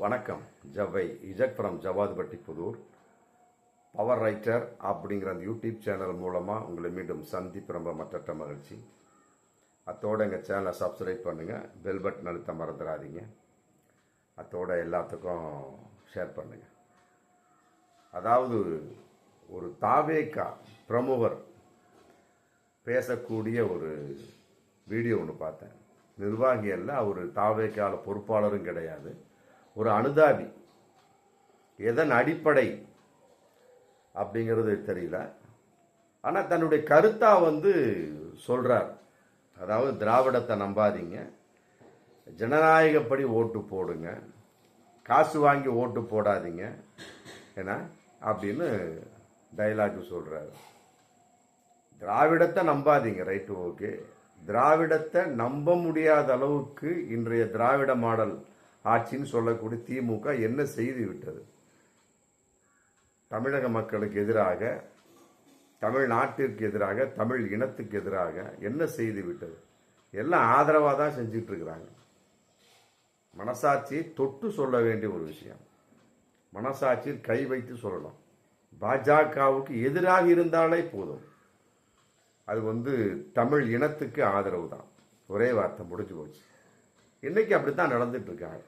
வணக்கம். ஜவ்வை இஜக் from Javadupatti Pudur. Power writer அப்படிங்கிற அந்த யூடியூப் சேனல் மூலமாக உங்களை மீண்டும் சந்திப்பு ரொம்ப மற்ற மகிழ்ச்சி. அத்தோடு எங்கள் சேனலை சப்ஸ்கிரைப் பண்ணுங்கள், பெல் பட்டன் அழுத்த மறந்துடாதீங்க. அத்தோட எல்லாத்துக்கும் ஷேர் பண்ணுங்கள். அதாவது ஒரு தாவேகா பிரமுகர் பேசக்கூடிய ஒரு வீடியோ ஒன்று பார்த்தேன். நிர்வாகி அல்ல, அவர் தாவேகால பொறுப்பாளரும் கிடையாது, ஒரு அனுதாபி. எதன் அடிப்படை அப்படிங்கிறது தெரியல. ஆனால் தன்னுடைய கருத்தா சொல்றார். அதாவது திராவிடத்தை நம்பாதீங்க, ஜனநாயகப்படி ஓட்டு போடுங்க, காசு வாங்கி ஓட்டு போடாதீங்க என்ன அப்படின்னு டைலாக் சொல்றாரு. திராவிடத்தை நம்பாதீங்க, ரைட்டு, ஓகே. திராவிடத்தை நம்ப முடியாத அளவுக்கு இன்றைய திராவிட மாடல் ஆட்சின்னு சொல்லக்கூடிய திமுக என்ன செய்து விட்டது? தமிழக மக்களுக்கு எதிராக, தமிழ்நாட்டிற்கு எதிராக, தமிழ் இனத்துக்கு எதிராக என்ன செய்து விட்டது? எல்லாம் ஆதரவாக தான் செஞ்சுட்டு இருக்கிறாங்க. மனசாட்சியை தொட்டு சொல்ல வேண்டிய ஒரு விஷயம். மனசாட்சியில் கை வைத்து சொல்லணும். பாஜகவுக்கு எதிராக இருந்தாலே போதும், அது தமிழ் இனத்துக்கு ஆதரவு தான். ஒரே வார்த்தை, முடிஞ்சு போச்சு. இன்னைக்கு அப்படித்தான் நடந்துட்டு இருக்காங்க.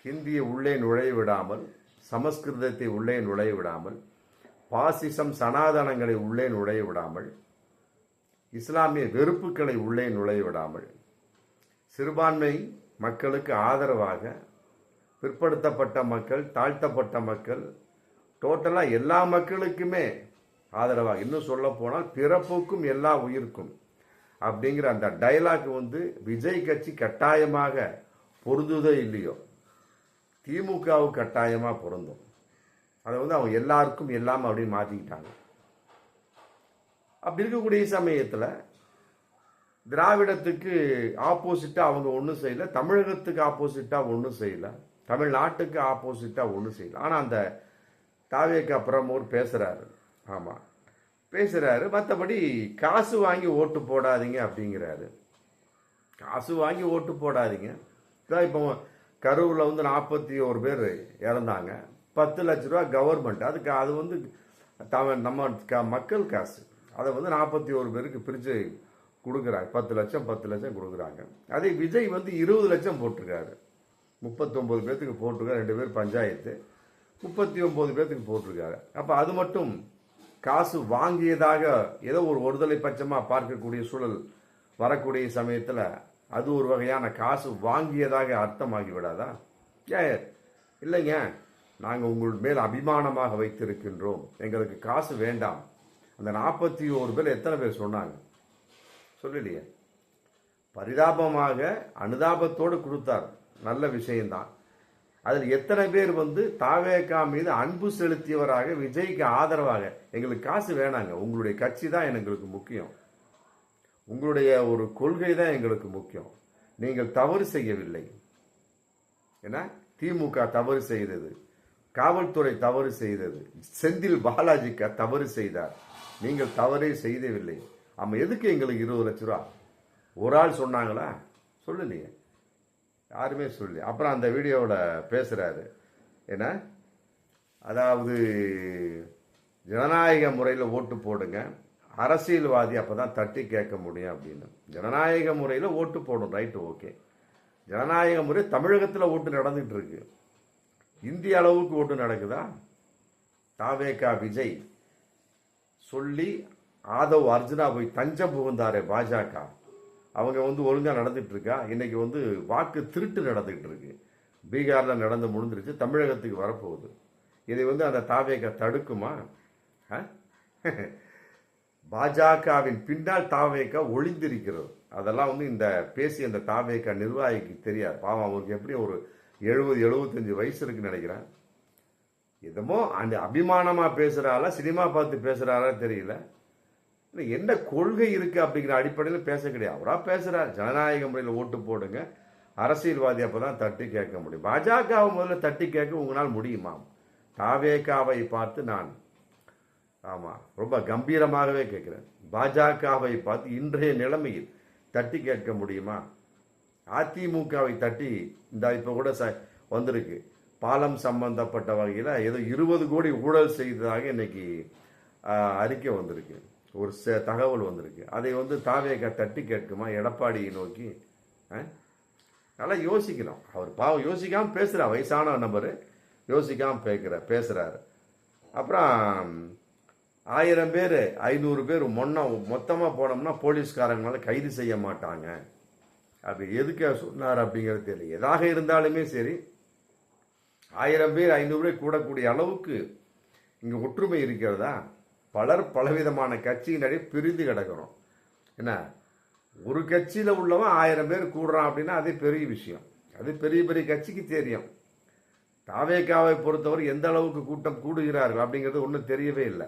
ஹிந்தியை உள்ளே நுழைய விடாமல், சமஸ்கிருதத்தை உள்ளே நுழைய விடாமல், பாசிசம் சனாதனங்களை உள்ளே நுழைய விடாமல், இஸ்லாமிய வெறுப்புகளை உள்ளே நுழைய விடாமல், சிறுபான்மை மக்களுக்கு ஆதரவாக பிற்படுத்தப்பட்ட மக்கள், தாழ்த்தப்பட்ட மக்கள், டோட்டலாக எல்லா மக்களுக்குமே ஆதரவாக, இன்னும் சொல்ல போனால் பிறப்புக்கும் எல்லா உயிருக்கும் அப்படிங்கிற அந்த டைலாக் விஜய் கட்சி கட்டாயமாக பொருந்துதோ இல்லையோ, திமுகவுக்கு கட்டாயமாக பொருந்தும். அதை அவங்க எல்லாருக்கும் எல்லாம் அப்படின்னு மாற்றிக்கிட்டாங்க. அப்படி இருக்கக்கூடிய சமயத்தில் திராவிடத்துக்கு ஆப்போசிட்டாக அவங்க ஒன்றும் செய்யலை, தமிழகத்துக்கு ஆப்போசிட்டாக ஒன்றும் செய்யலை, தமிழ்நாட்டுக்கு ஆப்போசிட்டாக ஒன்றும் செய்யலை. ஆனால் அந்த தாவேக்கு அப்புறம் பேசுகிறாரு. ஆமாம், பேசுகிறாரு. மற்றபடி காசு வாங்கி ஓட்டு போடாதீங்க அப்படிங்கிறாரு. காசு வாங்கி ஓட்டு போடாதீங்க. இப்போ கரூரில் 41 பேர் இறந்தாங்க. 10 லட்ச ரூபா கவர்மெண்ட், அதுக்கு அது நம்ம மக்கள் காசு. அதை 41 பேருக்கு பிரித்து கொடுக்குறாங்க. 10 லட்சம் கொடுக்குறாங்க. அதே விஜய் 20 லட்சம் போட்டிருக்காரு. 39 பேர்த்துக்கு போட்டிருக்காரு. 2 பேர் பஞ்சாயத்து, 39 பேர்த்துக்கு போட்டிருக்காரு. அப்போ அது மட்டும் காசு வாங்கியதாக ஏதோ ஒருதலை பட்சமாக பார்க்கக்கூடிய சூழல் வரக்கூடிய சமயத்தில் அது ஒரு வகையான காசு வாங்கியதாக அர்த்தமாகி விடாதா? இல்லைங்க, நாங்கள் உங்கள் மேல் அபிமானமாக வைத்திருக்கின்றோம், எங்களுக்கு காசு வேண்டாம். அந்த 41 பேர் எத்தனை பேர் சொன்னாங்க? சொல்லலையே. பரிதாபமாக அனுதாபத்தோடு கொடுத்தார், நல்ல விஷயம்தான். அதில் எத்தனை பேர் தாவேகா மீது அன்பு செலுத்தியவராக, விஜய்க்கு ஆதரவாக, எங்களுக்கு காசு வேணாங்க, உங்களுடைய கட்சி தான் எங்களுக்கு முக்கியம், உங்களுடைய ஒரு கொள்கை தான் எங்களுக்கு முக்கியம், நீங்கள் தவறு செய்யவில்லை. ஏன்னா திமுக தவறு செய்தது, காவல்துறை தவறு செய்தது, செந்தில் பாலாஜி தவறு செய்தார், நீங்கள் தவறே செய்தவில்லை. ஆமாம், எதுக்கு எங்களுக்கு 20 லட்ச ரூபா? ஒரு ஆள் சொன்னாங்களா? சொல்லலையே, யாருமே சொல்லி. அப்புறம் அந்த வீடியோவில் பேசுகிறாரு என்ன, அதாவது ஜனநாயக முறையில் ஓட்டு போடுங்க, அரசியல்வாதி அப்போ தான் தட்டி கேட்க முடியும் அப்படின்னு. ஜனநாயக முறையில் ஓட்டு போடும், ரைட்டு, ஓகே. ஜனநாயக முறை தமிழகத்தில் ஓட்டு நடந்துகிட்டு இருக்கு. இந்திய அளவுக்கு ஓட்டு நடக்குதா? தாவேகா விஜய் சொல்லி ஆதவ் அர்ஜுனா போய் தஞ்சம் புகுந்தாரே பாஜக, அவங்க ஒழுங்காக நடந்துட்டு இருக்கா? இன்னைக்கு வாக்கு திருட்டு நடந்துகிட்டு இருக்கு. பீகாரில் நடந்து முடிஞ்சிருச்சு, தமிழகத்துக்கு வரப்போகுது. இதை அந்த தாவேகா தடுக்குமா? பாஜகவின் பின்னால் தாவேகா ஒளிந்திருக்கிறது. அதெல்லாம் இந்த பேசி அந்த தாவேகா நிர்வாகிக்கு தெரியாது. பாவம், அவருக்கு எப்படி ஒரு 70-75 வயசு இருக்குன்னு நினைக்கிறேன். எதமோ அந்த அபிமானமாக பேசுகிறாரா, சினிமா பார்த்து பேசுகிறாரா தெரியல. என்ன கொள்கை இருக்கு அப்படிங்கிற அடிப்படையில் பேச கிடையாது. அவரா பேசுறாரு, ஜனநாயக முறையில் ஓட்டு போடுங்க, அரசியல்வாதி அப்பதான் தட்டி கேட்க முடியும். பாஜகவை முதல்ல தட்டி கேட்க உங்களால் முடியுமா? தாவேகாவை பார்த்து நான் ரொம்ப கம்பீரமாகவே கேட்கிறேன். பாஜகவை பார்த்து இன்றைய நிலைமையில் தட்டி கேட்க முடியுமா? அதிமுகவை தட்டி இந்த இப்போ கூட வந்திருக்கு. பாலம் சம்பந்தப்பட்ட வகையில் ஏதோ 20 கோடி ஊழல் செய்ததாக இன்னைக்கு அறிக்கை வந்திருக்கு, ஒரு தகவல் வந்திருக்கு. அதை வந்து தாவேக தட்டி கேட்குமா எடப்பாடியை நோக்கி? நல்லா யோசிக்கணும். அவர் பாவம் யோசிக்காம பேசுகிறார், வயசான நபர் யோசிக்காம பேசுகிறாரு. அப்புறம் 1000 பேர் 500 பேர் மொத்தமாக போனோம்னா போலீஸ்காரங்களால கைது செய்ய மாட்டாங்க. அப்படி எதுக்கு சொன்னார் அப்படிங்கிறது தெரியல. எதாக இருந்தாலுமே சரி, 1000 பேர் 500 பேர் கூடக்கூடிய அளவுக்கு இங்கே ஒற்றுமை இருக்கிறதா? பலர் பலவிதமான கட்சியினரை பிரிந்து கிடக்கிறோம். என்ன, ஒரு கட்சியில் உள்ளவன் 1000 பேர் கூடுறான் அப்படின்னா அது பெரிய விஷயம். அது பெரிய பெரிய கட்சிக்கு தெரியும். தாவேகாவை பொறுத்தவரை எந்த அளவுக்கு கூட்டம் கூடுகிறார்கள் அப்படிங்கிறது ஒன்றும் தெரியவே இல்லை.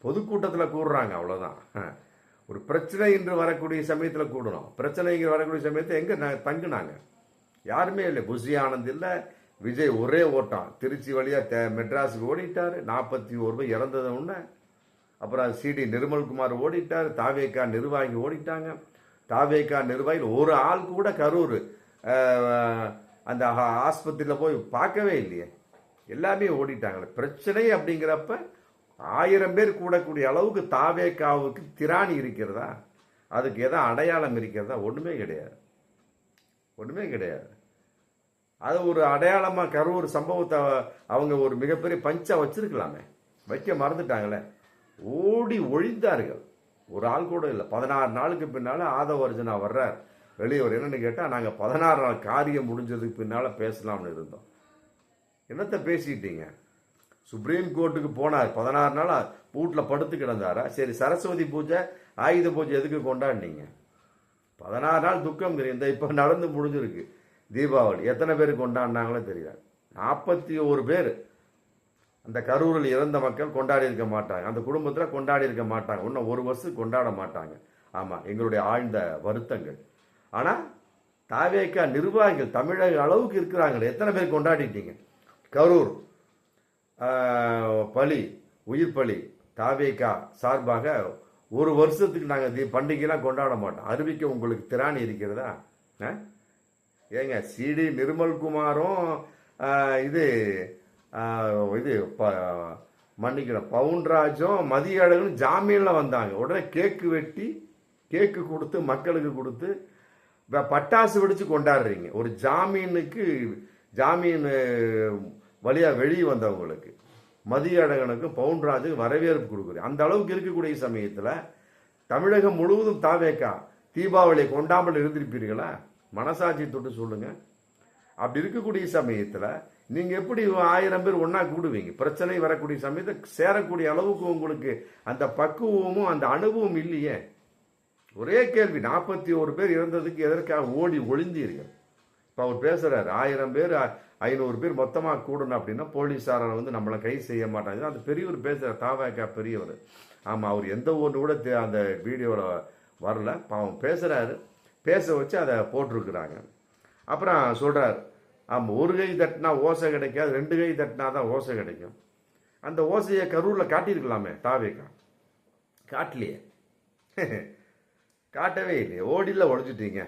பொதுக்கூட்டத்தில் கூடுறாங்க, அவ்வளோதான். ஒரு பிரச்சனை என்று வரக்கூடிய சமயத்தில் கூடணும். பிரச்சனை வரக்கூடிய சமயத்தில் எங்கே தங்குனாங்க? யாருமே இல்லை. புஷி ஆனந்த் இல்லை, விஜய் ஒரே ஓட்டம் திருச்சி வழியாக மெட்ராஸுக்கு ஓடிட்டார். 41 பேர் இறந்தது ஒன்று. அப்புறம் சிடி நிர்மல்குமார் ஓடிட்டார். தாவேகா நிர்வாகி ஓடிட்டாங்க. தாவேகா நிர்வாகிகள் ஒரு ஆள் கூட கரூர் அந்த ஆஸ்பத்திரியில் போய் பார்க்கவே இல்லையே, எல்லாமே ஓடிட்டாங்களே. பிரச்சனை அப்படிங்கிறப்ப 1000 பேர் கூடக்கூடிய அளவுக்கு தாவேகாவுக்கு திராணி இருக்கிறதா? அதுக்கு எதாவது அடையாளம் இருக்கிறதா? ஒன்றுமே கிடையாது, ஒன்றுமே கிடையாது. அது ஒரு அடையாளமாக கரூர் சம்பவத்தை அவங்க ஒரு மிகப்பெரிய பஞ்சா வச்சிருக்கலாமே, வைக்க மறந்துட்டாங்களே. ஓடி ஒழிந்தார்கள். ஒரு ஆள் கூட இல்லை. 16 நாளுக்கு பின்னால் ஆதவ அர்ஜுனா வர்றார் வெளியே. என்னன்னு கேட்டால், நாங்கள் 16 நாள் காரியம் முடிஞ்சதுக்கு பின்னால் பேசலாம்னு இருந்தோம். என்னத்தை பேசிட்டீங்க? சுப்ரீம் கோர்ட்டுக்கு போனார். 16 நாள் வீட்டில் படுத்து கிடந்தாரா? சரி, சரஸ்வதி பூஜை ஆயுத பூஜை எதுக்கு கொண்டாடினீங்க? 16 நாள் துக்கம் தெரியும். இந்த இப்போ நடந்து முடிஞ்சிருக்கு தீபாவளி. எத்தனை பேர் கொண்டாடினாங்களோ தெரியல. 41 பேர் அந்த கரூரில் இறந்த மக்கள் கொண்டாடி இருக்க மாட்டாங்க. அந்த குடும்பத்தில் கொண்டாடி இருக்க மாட்டாங்க. இன்னும் ஒரு வருஷம் கொண்டாட மாட்டாங்க. ஆமாம், எங்களுடைய ஆழ்ந்த வருத்தங்கள். ஆனால் தாவேகா நிர்வாகிகள் தமிழக அளவுக்கு இருக்கிறாங்களே, எத்தனை பேர் கொண்டாடிட்டீங்க? கரூர் பலி, உயிர் பலி தாவேகா சார்பாக ஒரு வருஷத்துக்கு நாங்கள் பண்டிகைலாம் கொண்டாட மாட்டோம். அறிவிக்க உங்களுக்கு திராணி இருக்கிறதா? ஏங்க, சிடி நிர்மல்குமாரும் இது மன்னிக்கணும் பவுன்ராஜும் மதிய அழகும் ஜாமீனில் வந்தாங்க. உடனே கேக்கு வெட்டி கேக்கு கொடுத்து மக்களுக்கு கொடுத்து பட்டாசு வெடிச்சு கொண்டாடுறீங்க. ஒரு ஜாமீன் வழியாக வெளியே வந்தவங்களுக்கு மதிய அழகனுக்கும் பவுன்ராஜுக்கும் வரவேற்பு கொடுக்குறேன். அந்த அளவுக்கு இருக்கக்கூடிய சமயத்தில் தமிழகம் முழுவதும் தாவேகா தீபாவளியை கொண்டாமல் இருந்திருப்பீர்களா? மனசாட்சி தொட்டு சொல்லுங்க. அப்படி இருக்கக்கூடிய சமயத்தில் நீங்கள் எப்படி 1000 பேர் ஒன்றா கூடுவீங்க? பிரச்சனை வரக்கூடிய சமயத்தை சேரக்கூடிய அளவுக்கு உங்களுக்கு அந்த பக்குவமும் அந்த அனுபவம் இல்லையே. ஒரே கேள்வி, 41 பேர் இறந்ததுக்கு எதற்காக ஓடி ஒளிந்தீர்கள்? இப்போ அவர் பேசுகிறார், 1000 பேர் 500 பேர் மொத்தமாக கூடணும் அப்படின்னா போலீஸாரை வந்து நம்மளை கை செய்ய மாட்டாங்க. அந்த பெரியவர் பேசுகிறார், தாவேகா பெரியவர். ஆமாம், அவர் எந்த ஒன்று கூட அந்த வீடியோவில் வரல, பாவம் பேசுகிறாரு. பேச வச்சு அதை போட்டிருக்கிறாங்க. அப்புறம் சொல்கிறார், ஆமாம், ஒரு கை தட்டினா ஓசை கிடைக்காது, 2 கை தட்டினா தான் ஓசை கிடைக்கும். அந்த ஓசையை கரூரில் காட்டியிருக்கலாமே தாவேகா, காட்டலையே. காட்டவே இல்லையே, ஓடியில் ஒழிச்சிட்டீங்க.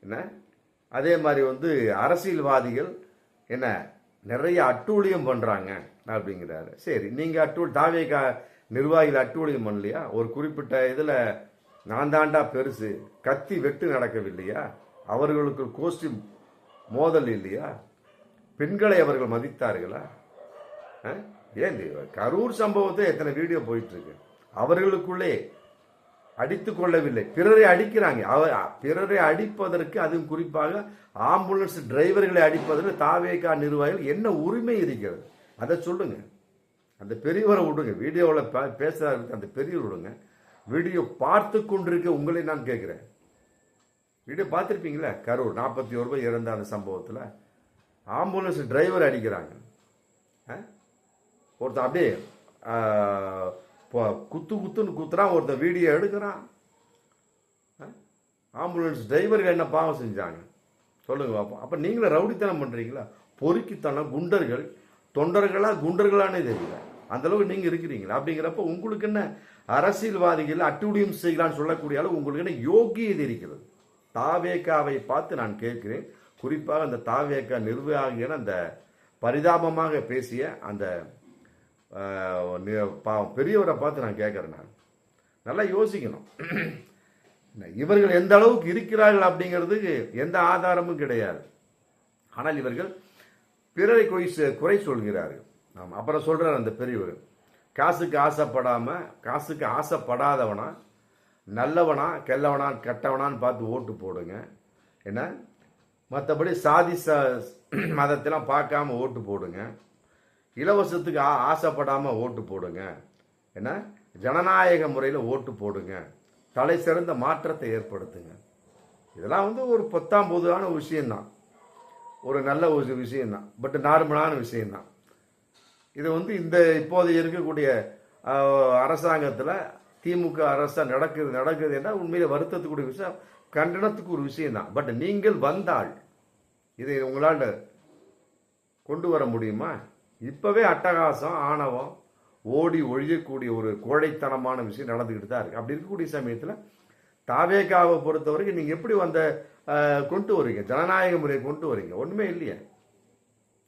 என்ன, அதே மாதிரி வந்து அரசியல்வாதிகள் என்ன நிறைய அட்டூழியம் பண்ணுறாங்க அப்படிங்கிறாரு. சரி, நீங்கள் தாவேகா நிர்வாகிகள் அட்டூழியம் பண்ணலையா? ஒரு குறிப்பிட்ட இதில் நான் தாண்டா பெருசு, கத்தி வெட்டு நடக்கவில்லையா? அவர்களுக்கு கோஷ்டி மோதல் இல்லையா? பெண்களை அவர்கள் மதித்தார்களா? ஏன் கரூர் சம்பவத்தை எத்தனை வீடியோ போயிட்டு இருக்கு. அவர்களுக்குள்ளே அடித்து கொள்ளவில்லை, பிறரை அடிக்கிறாங்க. பிறரை அடிப்பதற்கு, அதுவும் குறிப்பாக ஆம்புலன்ஸ் டிரைவர்களை அடிப்பதற்கு தாவேகா நிர்வாகிகள் என்ன உரிமை இருக்கிறது? அதை சொல்லுங்க. அந்த பெரியவரை விடுங்க, வீடியோவில் பேசுறாரு அந்த பெரியவர் விடுங்க. வீடியோ பார்த்து கொண்டிருக்க உங்களை நான் கேட்குறேன். வீடியோ பார்த்துருப்பீங்களே, கரூர் 41 பேர் இறந்த அந்த சம்பவத்தில் ஆம்புலன்ஸ் டிரைவர் அடிக்கிறாங்க. ஒருத்தன் அப்படியே குத்துன்னு குத்துறான், ஒருத்தன் வீடியோ எடுக்கிறான். ஆம்புலன்ஸ் டிரைவர்கள் என்ன பாவம் செஞ்சாங்க சொல்லுங்க பார்ப்போம். அப்போ நீங்களும் ரவுடித்தனம் பண்ணுறீங்களா? பொறுக்கித்தனம், குண்டர்கள், குண்டர்களானே தெரியல, அந்தளவுக்கு நீங்கள் இருக்கிறீங்களா? அப்படிங்கிறப்ப உங்களுக்கு என்ன அரசியல்வாதிகள் அட்டூழியம் செய்யலான்னு சொல்லக்கூடிய அளவு உங்களுக்கு என்ன யோகியது இருக்கிறது? தாவேகாவை பார்த்து நான் கேட்கிறேன், குறிப்பாக அந்த தாவேக நிர்வாகியான அந்த பரிதாபமாக பேசிய அந்த பெரியவரை பார்த்து நான் கேட்குறேன். நான் நல்லா யோசிக்கணும். இவர்கள் எந்த அளவுக்கு இருக்கிறார்கள் அப்படிங்கிறதுக்கு எந்த ஆதாரமும் கிடையாது. ஆனால் இவர்கள் பிறரை குறை சொல்கிறார்கள். ஆமாம். அப்புறம் சொல்றார் அந்த பெரியவர், காசுக்கு ஆசைப்படாதவனா, நல்லவனா, கெல்லவனா, கெட்டவனான்னு பார்த்து ஓட்டு போடுங்க. என்ன, மற்றபடி சாதி மதத்தெல்லாம் பார்க்காம ஓட்டு போடுங்க. இலவசத்துக்கு ஆசைப்படாமல் ஓட்டு போடுங்க. என்ன, ஜனநாயக முறையில் ஓட்டு போடுங்க. தலை சிறந்த மாற்றத்தை ஏற்படுத்துங்க. இதெல்லாம் ஒரு பொத்தாம் பொதுவான விஷயம்தான், ஒரு நல்ல ஒரு விஷயம்தான், பட் நார்மலான விஷயம்தான். இது இந்த இப்போது இருக்கக்கூடிய அரசாங்கத்தில் திமுக அரசா நடக்குது என்றால் உண்மையில வருத்தத்துக்குரிய விஷயம், கண்டனத்துக்கு ஒரு விஷயம்தான். பட் நீங்கள் வந்தால் இதை உங்களால் கொண்டு வர முடியுமா? இப்பவே அட்டகாசம், ஆணவம், ஓடி ஒழியக்கூடிய ஒரு கோழைத்தனமான விஷயம் நடந்துக்கிட்டு தான் இருக்கு. அப்படி இருக்கக்கூடிய சமயத்தில் தாவேகாவை பொறுத்தவரைக்கும் நீங்க எப்படி கொண்டு வரீங்க? ஜனநாயக முறையை கொண்டு வரீங்க? ஒண்ணுமே இல்லையே.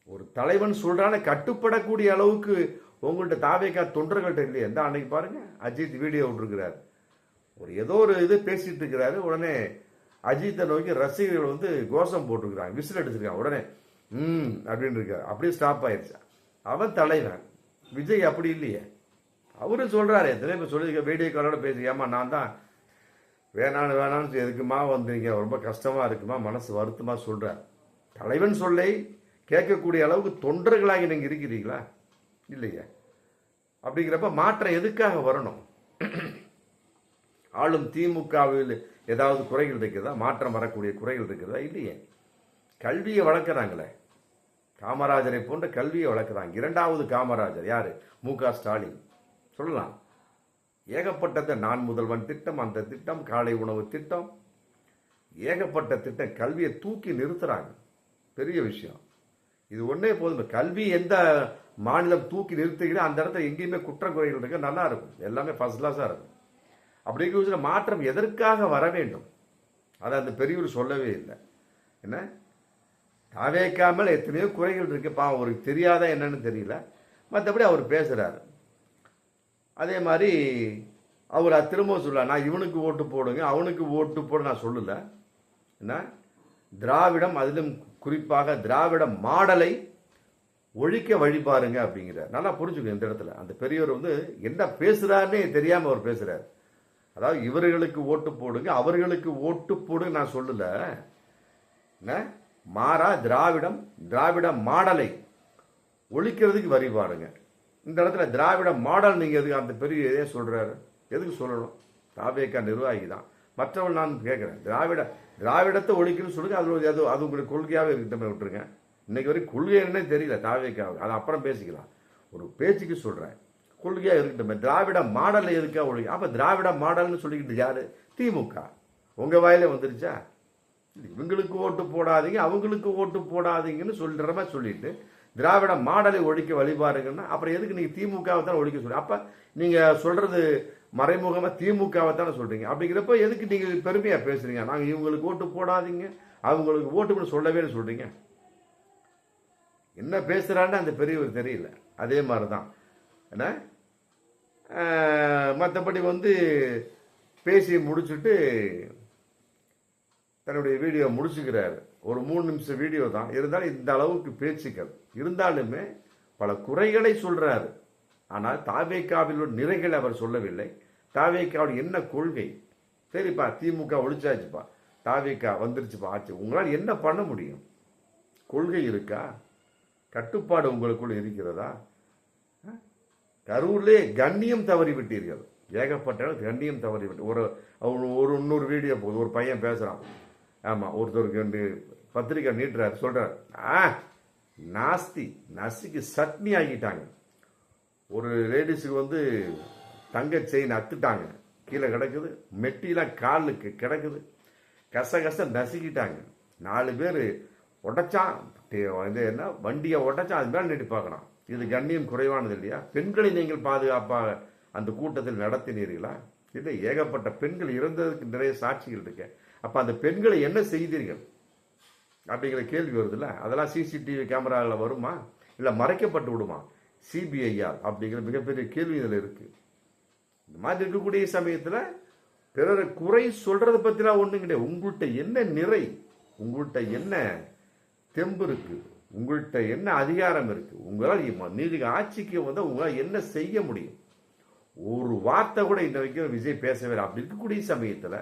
ஒரு தலைவன் சொல்றான கட்டுப்படக்கூடிய அளவுக்கு உங்கள்கிட்ட தாவேகா தொண்டர்கள்ட்ட இல்லையே. இந்த அன்னைக்கு பாருங்க, அஜித் வீடியோ விட்டுருக்கிறார், ஏதோ ஒரு இது பேசிட்டு இருக்கிறாரு. உடனே அஜித்தை நோக்கி ரசிகர்கள் கோஷம் போட்டிருக்கிறாங்க, விசில் அடிச்சிருக்காங்க. உடனே அப்படின்னு இருக்காரு. அப்படியே ஸ்டாப் ஆயிடுச்சு. அவன் தலைவன். விஜய் அப்படி இல்லையே. அவரு சொல்றாரு, எத்தனை பேர் சொல்லி வீடியோ காலோட பேசி, ஏமா நான் தான் வேணான்னு எதுக்குமா வந்தீங்க, ரொம்ப கஷ்டமா இருக்குமா, மனசு வருத்தமா சொல்றார். தலைவன் சொல்லை கேட்கக்கூடிய அளவுக்கு தொண்டர்களாகி நீங்க இருக்கிறீங்களா? இல்லையா? அப்படிங்கிறப்ப மாற்றம் எதுக்காக வரணும்? ஆளும் திமுகவில் ஏதாவது குறைகள் இருக்கிறதா? மாற்றம் வரக்கூடிய குறைகள் இருக்கிறதா? இல்லையே. கல்வியை வளர்க்குறாங்களே, காமராஜரை போன்ற கல்வியை வளர்க்குறாங்க. இரண்டாவது காமராஜர் யாரு? மு.க. ஸ்டாலின் சொல்லலாம். ஏகப்பட்டதை, நான் முதல்வன் திட்டம், அந்த திட்டம், காலை உணவு திட்டம், ஏகப்பட்ட திட்டம், கல்வியை தூக்கி நிறுத்துறாங்க. பெரிய விஷயம் இது. ஒன்னே போதும். கல்வி எந்த மாநிலம் தூக்கி நிறுத்துகிறோம் அந்த இடத்துல எங்கேயுமே குற்றக்குறைகள் இருக்க நல்லா இருக்கும், எல்லாமே ஃபர்ஸ்ட் கிளாஸா இருக்கும். அப்படி இருக்கிற மாற்றம் எதற்காக வர வேண்டும்? அதை அந்த பெரியவர் சொல்லவே இல்லை. என்ன, தாவேக்காமல் எத்தனையோ குறைகள் இருக்கு, பாவம் அவருக்கு தெரியாதா என்னன்னு தெரியல. மற்றபடி அவர் பேசுறாரு. அதே மாதிரி அவர் திரும்ப சொல்ல, நான் இவனுக்கு ஓட்டு போடுங்க அவனுக்கு ஓட்டு போட நான் சொல்லல. என்ன, திராவிடம், அதிலும் குறிப்பாக திராவிட மாடலை ஒழிக்க வழிபாருங்க அப்படிங்கிறார். நல்லா புரிஞ்சுக்க இந்த இடத்துல. அந்த பெரியவர் என்ன பேசுறாருன்னே தெரியாம அவர் பேசுறாரு. அதாவது இவர்களுக்கு ஓட்டு போடுங்க அவர்களுக்கு ஓட்டு போடுங்க நான் சொல்லல. மாறா திராவிட மாடலை ஒழிக்கிறதுக்கு வரி பாருங்க. இந்த இடத்துல திராவிட மாடல் நீங்க எதுக்கு அந்த பெரிய இதே சொல்றாரு? எதுக்கு சொல்லணும்? தாவேகா நிர்வாகி தான். மற்றவன் நான் கேட்கிறேன், திராவிடத்தை ஒழிக்கணும்னு சொல்லுங்க, அது உங்களுக்கு கொள்கையாவே இருக்கட்டும், விட்டுருங்க. இன்னைக்கு வரைக்கும் கொள்கை என்னன்னே தெரியல தாவேகாவுக்கு, அது அப்புறம் பேசிக்கலாம். ஒரு பேச்சுக்கு சொல்றேன், கொள்கையா இருக்கட்டும். திராவிட மாடலை எதுக்காக ஒழிக்க? அப்ப திராவிட மாடல்னு சொல்லிக்கிட்டு யாரு? திமுக. உங்க வாயில வந்துருச்சா? இவங்களுக்கு ஓட்டு போடாதீங்க அவங்களுக்கு ஓட்டு போடாதீங்கன்னு சொல்ற மாதிரி சொல்லிட்டு திராவிட மாடலை ஒழிக்க வழிபாருங்கன்னா அப்புறம் எதுக்கு நீங்க திமுகவை தான் ஒழிக்க சொல்றீங்க? அப்ப நீங்க சொல்றது மறைமுகமா திமுகவை தானே சொல்றீங்க. அப்படிங்கிறப்ப எதுக்கு நீங்க பெருமையா பேசுறீங்க? நாங்க இவங்களுக்கு ஓட்டு போடாதீங்க அவங்களுக்கு ஓட்டு சொல்லவே சொல்றீங்க. என்ன பேசுறான்னு அந்த பெரியவர் தெரியல. அதே மாதிரிதான் என்ன, மற்றபடி பேசி முடிச்சுட்டு தன்னுடைய வீடியோ முடிச்சுக்கிறாரு. ஒரு 3 நிமிஷம் வீடியோ தான் இருந்தாலும் இந்த அளவுக்கு பேச்சுக்கள் இருந்தாலுமே பல குறைகளை சொல்றாரு. ஆனால் தாவேகாவில் உள்ள நிறைகள் அவர் சொல்லவில்லை. தாவேகாவில் என்ன கொள்கை? சரிப்பா, திமுக ஒழிச்சாச்சுப்பா, தாவேகா வந்துருச்சுப்பா, ஆச்சு. உங்களால் என்ன பண்ண முடியும்? கொள்கை இருக்கா? கட்டுப்பாடு உங்களுக்குள்ள இருக்கிறதா? கரூர்லே கண்ணியம் தவறி விட்டீர்கள். ஏகப்பட்ட கண்ணியம் தவறி விட்டு ஒரு இன்னொரு வீடியோ போகுது, ஒரு பையன் பேசுறான். ஆமா, ஒருத்தருக்கு பத்திரிக்கை நீட்டுறாரு, சொல்றாரு, நசிக்கு சட்னி ஆகிட்டாங்க. ஒரு லேடிஸுக்கு தங்க செயின் அத்துட்டாங்க, கீழே கிடக்குது, மெட்டிலாம் காலுக்கு கிடக்குது, கச நசுக்கிட்டாங்க. 4 பேர் உடைச்சான், என்ன வண்டியை உடைச்சான், அது மேல நீட்டி பார்க்கலாம். இது கண்ணியம் குறைவானது இல்லையா? பெண்களை நீங்கள் பாதுகாப்பாக அந்த கூட்டத்தில் நடத்தினீர்களா? இல்லை, ஏகப்பட்ட பெண்கள் இறந்ததுக்கு நிறைய சாட்சிகள் இருக்கு. அப்ப அந்த பெண்களை என்ன செய்தீர்கள்? அப்படிங்கிற கேள்வி வருதுல்ல. அதெல்லாம் சிசிடிவி கேமராவில் வருமா, இல்லை மறைக்கப்பட்டு விடுமா சிபிஐயால் அப்படிங்கிற மிகப்பெரிய கேள்வி இதில் இருக்கு. இந்த மாதிரி இருக்கக்கூடிய சமயத்தில் பிறரை குறை சொல்றதை பற்றிலாம் ஒன்றும் கிடையாது. உங்கள்கிட்ட என்ன நிறை, உங்கள்கிட்ட என்ன தெம்பு இருக்கு, உங்கள்கிட்ட என்ன அதிகாரம் இருக்கு, உங்களால் நீங்க ஆட்சிக்கு வந்து உங்களால் என்ன செய்ய முடியும், ஒரு வார்த்தை கூட இன்ன வரைக்கும் விஜய் பேசவே இல்லை. அப்படி இருக்கக்கூடிய சமயத்தில்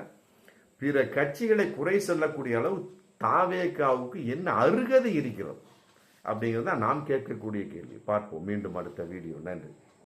பிற கட்சிகளை குறை சொல்லக்கூடிய அளவு தாவேகாவுக்கு என்ன அருகதை இருக்கிறது அப்படிங்கிறது தான் நாம் கேட்கக்கூடிய கேள்வி. பார்ப்போம் மீண்டும் அடுத்த வீடியோ. நன்றி.